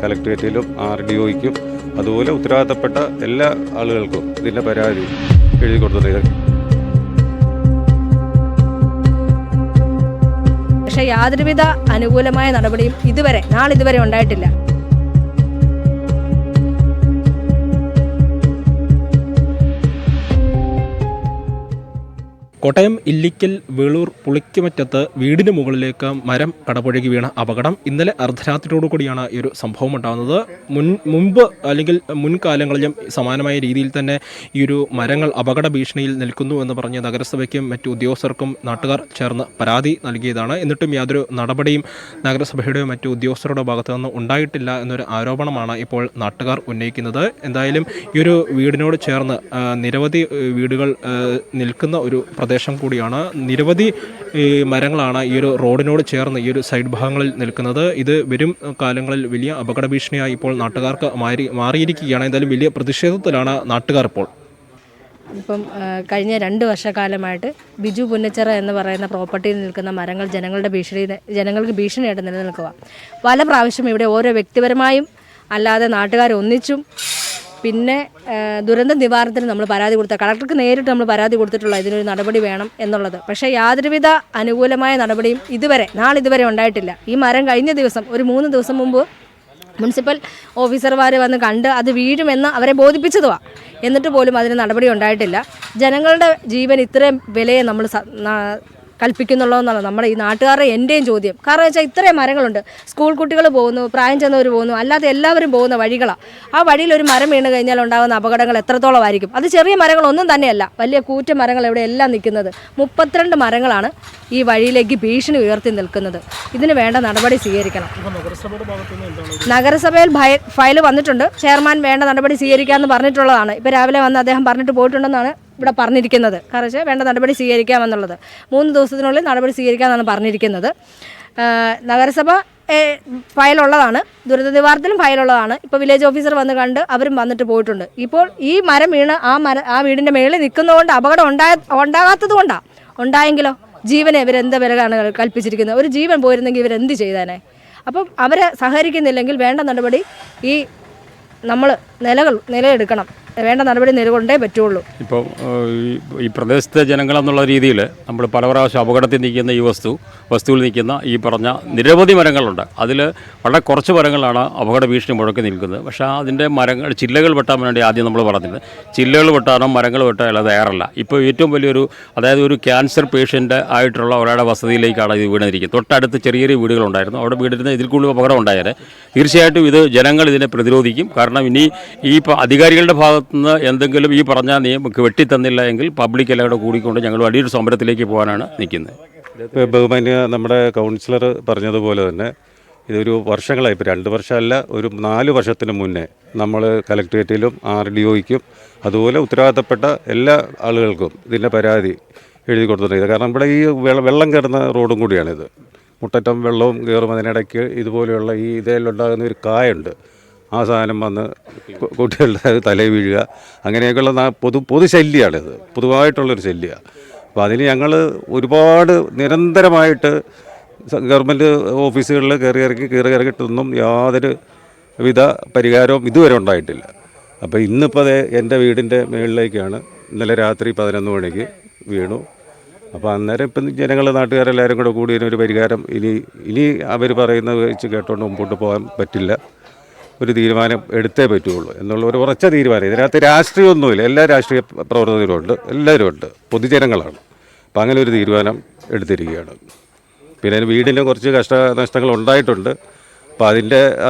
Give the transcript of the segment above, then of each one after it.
കലക്ട്രേറ്റിലും RDOയ്ക്കും അതുപോലെ ഉത്തരവാദിത്തപ്പെട്ട എല്ലാ ആളുകൾക്കും ഇതിൻ്റെ പരാതി എഴുതി കൊടുത്തിട്ടുണ്ട്. പക്ഷേ യാതൊരുവിധ അനുകൂലമായ നടപടിയും നാളിതുവരെ ഉണ്ടായിട്ടില്ല. കോട്ടയം ഇല്ലിക്കൽ വേളൂർ പുളിക്കുമറ്റത്ത് വീടിന് മുകളിലേക്ക് മരം കടപുഴകി വീണ അപകടം ഇന്നലെ അർദ്ധരാത്രിയോടുകൂടിയാണ് ഈ ഒരു സംഭവം ഉണ്ടാകുന്നത്. മുൻപ് അല്ലെങ്കിൽ മുൻകാലങ്ങളിലും സമാനമായ രീതിയിൽ തന്നെ ഈ ഒരു മരങ്ങൾ അപകട ഭീഷണിയിൽ നിൽക്കുന്നു എന്ന് പറഞ്ഞ് നഗരസഭയ്ക്കും മറ്റു ഉദ്യോഗസ്ഥർക്കും നാട്ടുകാർ ചേർന്ന് പരാതി നൽകിയതാണ്. എന്നിട്ടും യാതൊരു നടപടിയും നഗരസഭയുടെയോ മറ്റു ഉദ്യോഗസ്ഥരുടെ ഭാഗത്തു നിന്ന് ഉണ്ടായിട്ടില്ല എന്നൊരു ആരോപണമാണ് ഇപ്പോൾ നാട്ടുകാർ ഉന്നയിക്കുന്നത്. എന്തായാലും ഈ ഒരു വീടിനോട് ചേർന്ന് നിരവധി വീടുകൾ നിൽക്കുന്ന ഒരു പ്രദേശം കൂടിയാണ്. നിരവധി മരങ്ങളാണ് ഈ ഒരു റോഡിനോട് ചേർന്ന് ഈ ഒരു സൈഡ് ഭാഗങ്ങളിൽ നിൽക്കുന്നത്. ഇത് വരും കാലങ്ങളിൽ വലിയ അപകട ഭീഷണിയായി ഇപ്പോൾ നാട്ടുകാർക്ക് മാറിയിരിക്കുകയാണ്. എന്തായാലും വലിയ പ്രതിഷേധത്തിലാണ് നാട്ടുകാർ ഇപ്പോൾ. ഇപ്പം കഴിഞ്ഞ 2 വർഷക്കാലമായിട്ട് ബിജു പുന്നച്ചിറ എന്ന് പറയുന്ന പ്രോപ്പർട്ടിയിൽ നിൽക്കുന്ന മരങ്ങൾ ജനങ്ങൾക്ക് ഭീഷണിയായിട്ട് നിലനിൽക്കുക. പല പ്രാവശ്യം ഇവിടെ ഓരോ വ്യക്തിപരമായും അല്ലാതെ നാട്ടുകാർ ഒന്നിച്ചും പിന്നെ ദുരന്ത നിവാരണത്തിന് നമ്മൾ പരാതി കൊടുത്ത കളക്ടർക്ക് നേരിട്ട് നമ്മൾ പരാതി കൊടുത്തിട്ടുള്ള ഇതിനൊരു നടപടി വേണം എന്നുള്ളത്. പക്ഷേ യാതൊരുവിധ അനുകൂലമായ നടപടിയും നാളിതുവരെ ഉണ്ടായിട്ടില്ല. ഈ മരം കഴിഞ്ഞ ദിവസം ഒരു 3 ദിവസം മുമ്പ് മുനിസിപ്പൽ ഓഫീസർമാർ വന്ന് കണ്ട് അത് വീഴുമെന്ന് അവരെ ബോധിപ്പിച്ചതുമാണ്. എന്നിട്ട് പോലും അതിന് നടപടി ഉണ്ടായിട്ടില്ല. ജനങ്ങളുടെ ജീവൻ ഇത്രയും വിലയെ നമ്മൾ കൽപ്പിക്കുന്നുള്ളൂ എന്നാണ് നമ്മുടെ ഈ നാട്ടുകാരുടെ എൻ്റെയും ചോദ്യം. കാരണം വെച്ചാൽ ഇത്രയും മരങ്ങളുണ്ട്. സ്കൂൾ കുട്ടികൾ പോകുന്നു, പ്രായം ചെന്നവർ പോകുന്നു, അല്ലാതെ എല്ലാവരും പോകുന്ന വഴികളാണ്. ആ വഴിയിൽ ഒരു മരം വീണ് കഴിഞ്ഞാൽ ഉണ്ടാകുന്ന അപകടങ്ങൾ എത്രത്തോളമായിരിക്കും. അത് ചെറിയ മരങ്ങളൊന്നും തന്നെയല്ല, വലിയ കൂറ്റ മരങ്ങൾ ഇവിടെ എല്ലാം നിൽക്കുന്നത്. 32 മരങ്ങളാണ് ഈ വഴിയിലേക്ക് ഭീഷണി ഉയർത്തി നിൽക്കുന്നത്. ഇതിന് വേണ്ട നടപടി സ്വീകരിക്കണം. നഗരസഭയിൽ ഫയൽ വന്നിട്ടുണ്ട്. ചെയർമാൻ വേണ്ട നടപടി സ്വീകരിക്കാമെന്ന് പറഞ്ഞിട്ടുള്ളതാണ്. ഇപ്പോൾ രാവിലെ വന്ന് അദ്ദേഹം പറഞ്ഞിട്ട് പോയിട്ടുണ്ടെന്നാണ് ഇവിടെ പറഞ്ഞിരിക്കുന്നത്. കാരണം വേണ്ട നടപടി സ്വീകരിക്കാമെന്നുള്ളത് 3 ദിവസത്തിനുള്ളിൽ നടപടി സ്വീകരിക്കാമെന്നാണ് പറഞ്ഞിരിക്കുന്നത്. നഗരസഭ ഫയലുള്ളതാണ്, ദുരന്ത നിവാരണത്തിലും ഫയലുള്ളതാണ്. ഇപ്പോൾ വില്ലേജ് ഓഫീസർ വന്ന് കണ്ട് അവരും വന്നിട്ട് പോയിട്ടുണ്ട്. ഇപ്പോൾ ഈ മരം വീണ് ആ വീടിൻ്റെ മേളിൽ നിൽക്കുന്നതുകൊണ്ട് അപകടം ഉണ്ടാകാത്തത് കൊണ്ടാണ്. ഉണ്ടായെങ്കിലോ ജീവനെ ഇവരെന്ത് വിലയാണ് കൽപ്പിച്ചിരിക്കുന്നത്. ഒരു ജീവൻ പോയിരുന്നെങ്കിൽ ഇവരെന്ത് ചെയ്തേനെ. അപ്പം അവരെ സഹകരിക്കുന്നില്ലെങ്കിൽ വേണ്ട നടപടി നമ്മൾ നിലയെടുക്കണം. വേണ്ട നടപടി നിലകൊണ്ടേ പറ്റുള്ളൂ. ഇപ്പോൾ ഈ പ്രദേശത്തെ ജനങ്ങളെന്നുള്ള രീതിയിൽ നമ്മൾ പല പ്രാവശ്യം അപകടത്തിൽ നിൽക്കുന്ന ഈ വസ്തുവിൽ നിൽക്കുന്ന ഈ പറഞ്ഞ നിരവധി മരങ്ങളുണ്ട്. അതിൽ വളരെ കുറച്ച് മരങ്ങളാണ് അപകട ഭീഷണി മുഴക്കി നിൽക്കുന്നത്. പക്ഷേ അതിൻ്റെ ചില്ലകൾ വെട്ടാൻ വേണ്ടി ആദ്യം നമ്മൾ പറഞ്ഞിട്ടുണ്ട്. ചില്ലകൾ വെട്ടാനോ മരങ്ങൾ വെട്ടാനോ അത് ഏറല്ല. ഇപ്പോൾ ഏറ്റവും വലിയൊരു ഒരു ക്യാൻസർ പേഷ്യൻ്റ് ആയിട്ടുള്ള ഒരാളുടെ വസതിയിലേക്കാണ് ഇത് വീണിരിക്കുന്നത്. തൊട്ടടുത്ത് ചെറിയ വീടുകളുണ്ടായിരുന്നു. അവിടെ വീടിന് ഇതിൽ കൂടുതൽ അപകടം ഉണ്ടായാൽ തീർച്ചയായിട്ടും ഇത് ജനങ്ങൾ ഇതിനെ പ്രതിരോധിക്കും. കാരണം ഇനി ഈ അധികാരികളുടെ ഭാഗത്ത് നിന്ന് എന്തെങ്കിലും ഈ പറഞ്ഞ നിയമം വെട്ടിത്തന്നില്ല എങ്കിൽ പബ്ലിക് എല്ലാവരും കൂടിക്കൊണ്ട് ഞങ്ങൾ വലിയൊരു സമരത്തിലേക്ക് പോകാനാണ് നിൽക്കുന്നത്. ബഹുമാന്യ നമ്മുടെ കൗൺസിലർ പറഞ്ഞതുപോലെ തന്നെ ഇതൊരു വർഷങ്ങളായി, ഇപ്പോൾ 2 വർഷമല്ല, ഒരു 4 വർഷത്തിന് മുന്നേ നമ്മൾ കലക്ട്രേറ്റിലും RDOയ്ക്കും അതുപോലെ ഉത്തരവാദിത്തപ്പെട്ട എല്ലാ ആളുകൾക്കും ഇതിൻ്റെ പരാതി എഴുതി കൊടുത്തിട്ടുണ്ട്. കാരണം ഇവിടെ ഈ വെള്ളം കയറുന്ന റോഡും കൂടിയാണിത്. മുട്ടറ്റം വെള്ളവും കയറും. അതിനിടയ്ക്ക് ഇതുപോലെയുള്ള ഇതിലുണ്ടാകുന്ന ഒരു കായുണ്ട്. ആ സാധനം വന്ന് കുട്ടികളുടെ തലയിൽ വീഴുക, അങ്ങനെയൊക്കെയുള്ള പൊതുശല്യമാണിത്. പൊതുവായിട്ടുള്ളൊരു ശല്യമാണ്. അപ്പോൾ അതിന് ഞങ്ങൾ ഒരുപാട് നിരന്തരമായിട്ട് ഗവൺമെൻറ് ഓഫീസുകളിൽ കയറി ഇറങ്ങിയിട്ടൊന്നും യാതൊരു വിധ പരിഹാരവും ഇതുവരെ ഉണ്ടായിട്ടില്ല. അപ്പോൾ ഇന്നിപ്പോൾ എൻ്റെ വീടിൻ്റെ മുകളിലേക്കാണ് ഇന്നലെ രാത്രി 11 മണിക്ക് വീണു. അപ്പോൾ അന്നേരം ഇപ്പം നാട്ടുകാരെല്ലാവരും കൂടെ കൂടി ഇതിനൊരു പരിഹാരം ഇനി അവർ പറയുന്നത് വെച്ച് കേട്ടുകൊണ്ട് മുമ്പോട്ട് പോകാൻ പറ്റില്ല. ഒരു തീരുമാനം എടുത്തേ പറ്റുള്ളൂ എന്നുള്ള ഒരു ഉറച്ച തീരുമാനം. ഇതിനകത്ത് രാഷ്ട്രീയമൊന്നുമില്ല. എല്ലാ രാഷ്ട്രീയ പ്രവർത്തകരും ഉണ്ട്, എല്ലാവരും ഉണ്ട്, പൊതുജനങ്ങളാണ്. അപ്പം അങ്ങനെ ഒരു തീരുമാനം എടുത്തിരിക്കുകയാണ്. പിന്നെ വീടിന് കുറച്ച് നഷ്ടങ്ങൾ ഉണ്ടായിട്ടുണ്ട്. അപ്പോൾ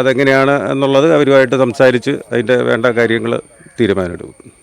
അതെങ്ങനെയാണ് എന്നുള്ളത് അവരുമായിട്ട് സംസാരിച്ച് അതിൻ്റെ വേണ്ട കാര്യങ്ങൾ തീരുമാനമെടുക്കും.